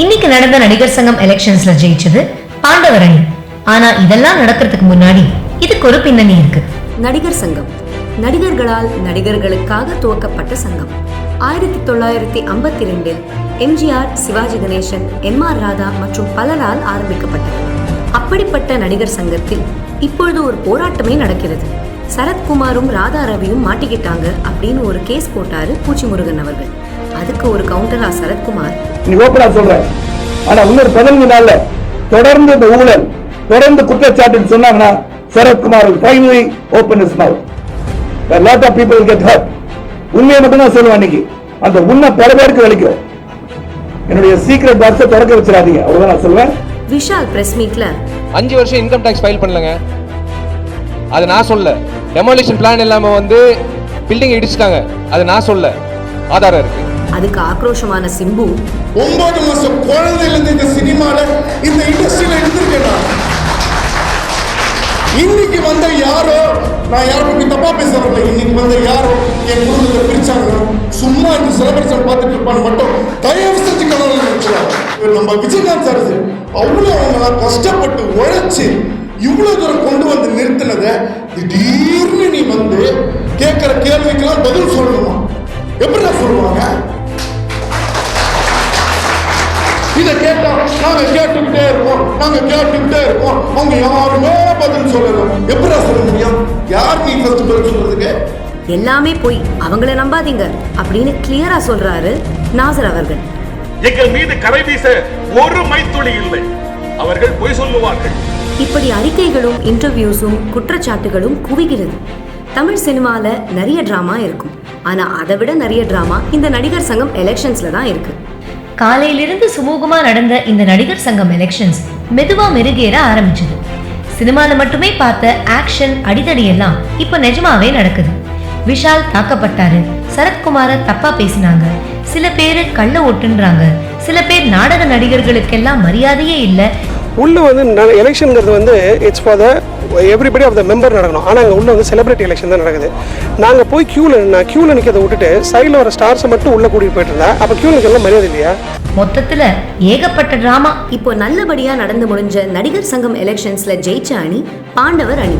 இன்னைக்கு நடந்த நடிகர் சங்கம் எலெக்ஷன்ஸ்ல ஜெயிச்சது பாண்டவர் அணி. ஆனா இதெல்லாம் நடக்கிறதுக்கு முன்னாடி இதுக்கு ஒரு பின்னணி இருக்கு. நடிகர் சங்கம் நடிகர்களால் நடிகர்களுக்காக துவக்கப்பட்ட சங்கம். 1952 எம்ஜிஆர், சிவாஜி கணேசன், எம்.ஆர். ராதா மற்றும் பலரால் ஆரம்பிக்கப்பட்டது. அப்படிப்பட்ட நடிகர் சங்கத்தில் இப்பொழுது ஒரு போராட்டமே நடக்கிறது. சரத்குமாரும் ராதா ரவியும் மாட்டிக்கிட்டாங்க அப்படின்னு ஒரு கேஸ் போட்டாரு பூச்சி முருகன் அவர்கள். அதுக்கு ஒரு கவுண்டரா சரத்குமார், நீ ஓப்பனா சொல்ற, ஆனா இன்னொரு 15 நாள்ல தொடர்ந்து இந்த ஊழல் தொடர்ந்து குற்றச்சாட்டுன்னு சொன்னாங்கன்னா Sarathkumar finally open his mouth. A lot of people will get hurt. உண்மையை மட்டும் தான் சொல்லுவேன். அன்னைக்கு அந்த உண்மை பல பேருக்கு வலிக்கும். என்னுடைய சீக்ரெட் பாக்ஸை திறக்க வச்சிடாதீங்க, அவ்வளவுதான் நான் சொல்லுவேன். விஷால் பிரஸ் மீட்ல 5 வருஷம் இன்கம் டாக்ஸ் ஃபைல் பண்ணலங்க, அது நான் சொல்ல. டெமாலிஷன் பிளான் இல்லாம வந்து பில்டிங் இடிச்சிட்டாங்க, அது நான் சொல்ல, ஆதாரம் இருக்கு. அதுக்கு ஆக்ரோஷமான சிம்பு, 9 மாசம் குழந்தையில இருந்து இந்த சினிமால இந்த இண்டஸ்ட்ரியில இருந்திருக்கேன். இன்னைக்கு வந்த யாரோ, நான் யாரும் தப்பா பேசுறேன், இன்னைக்கு வந்த யாரோ என் குடும்பத்தை பிரிச்சாங்க, சும்மா இந்த செலிபிரேஷன் பார்த்துட்டு இருப்பான்னு மட்டும் தயவு செஞ்சு கனவு நினைச்சுவாங்க. நம்ம விஜயகாந்த் சார் அவ்வளவு அவங்க கஷ்டப்பட்டு உழைச்சு இவ்வளவு தூரம் கொண்டு வந்து நிறுத்தினதை திடீர்னு நீ வந்து கேட்கிற கேள்விக்கெல்லாம் பதில் சொல்லணுமா? எப்படி சொல்லுவாங்க? இதை கேட்டா நாங்க கேட்டுக்கிட்டே இருப்போம், அவங்க யாருமே பதில் சொல்லலாம். எப்படி சொல்ல முடியும்? யார் நீ ஃபர்ஸ்ட் பதில் சொல்றதுக்கு? எல்லாமே போய் அவங்கள நம்பாதீங்க அப்படின்னு கிளியரா சொல்றாரு நாசர் அவர்கள். எங்கள் மீது கரை வீச ஒரு மைத்துளி இல்லை, அவர்கள் பொய் சொல்லுவார்கள். இப்படி அறிக்கைகளும் இன்டர்வியூஸும் குற்றச்சாட்டுகளும் குவிகிறது. தமிழ் சினிமால நிறைய டிராமா இருக்கும், ஆனா அதை விட நிறைய டிராமா இந்த நடிகர் சங்கம் எலெக்ஷன்ஸ்ல தான் இருக்கு. காலையிலிருந்து சுமூகமா நடந்த இந்த நடிகர் சங்கம் எலெக்ஷன்ஸ் மெதுவா மெருகேற ஆரம்பிச்சது. சினிமால மட்டுமே பார்த்த ஆக்ஷன் அடிதடி எல்லாம் இப்ப நிஜமாவே நடக்குது. விஷால் தாக்கப்பட்டாரு, சரத்குமார தப்பா பேசினாங்க, சில பேரு கள்ள ஓட்டுன்றாங்க, சில பேர் நாடக நடிகர்களுக்கெல்லாம் மரியாதையே இல்லை. உள்ள வந்து எலெக்ஷனுங்கிறது வந்து it's for the everybody of the member நடக்கணும். ஆனால் அங்கே உள்ள வந்து செலிபிரிட்டி எலெக்ஷன் தான் நடக்குது. நாங்கள் போய் க்யூவில் நிற்கிறத விட்டுட்டு சைடில் வர ஸ்டார்ஸை மட்டும் உள்ளே கூட்டிகிட்டு போயிட்டு இருந்தா அப்போ க்யூவில் நிற்கலாம் மரியாதை இல்லையா? மொத்தத்தில் ஏகப்பட்ட டிராமா. இப்போ நல்லபடியா நடந்து முடிஞ்ச நடிகர் சங்கம் எலெக்ஷன்ஸ்ல ஜெயிச்ச அணி பாண்டவர் அணி.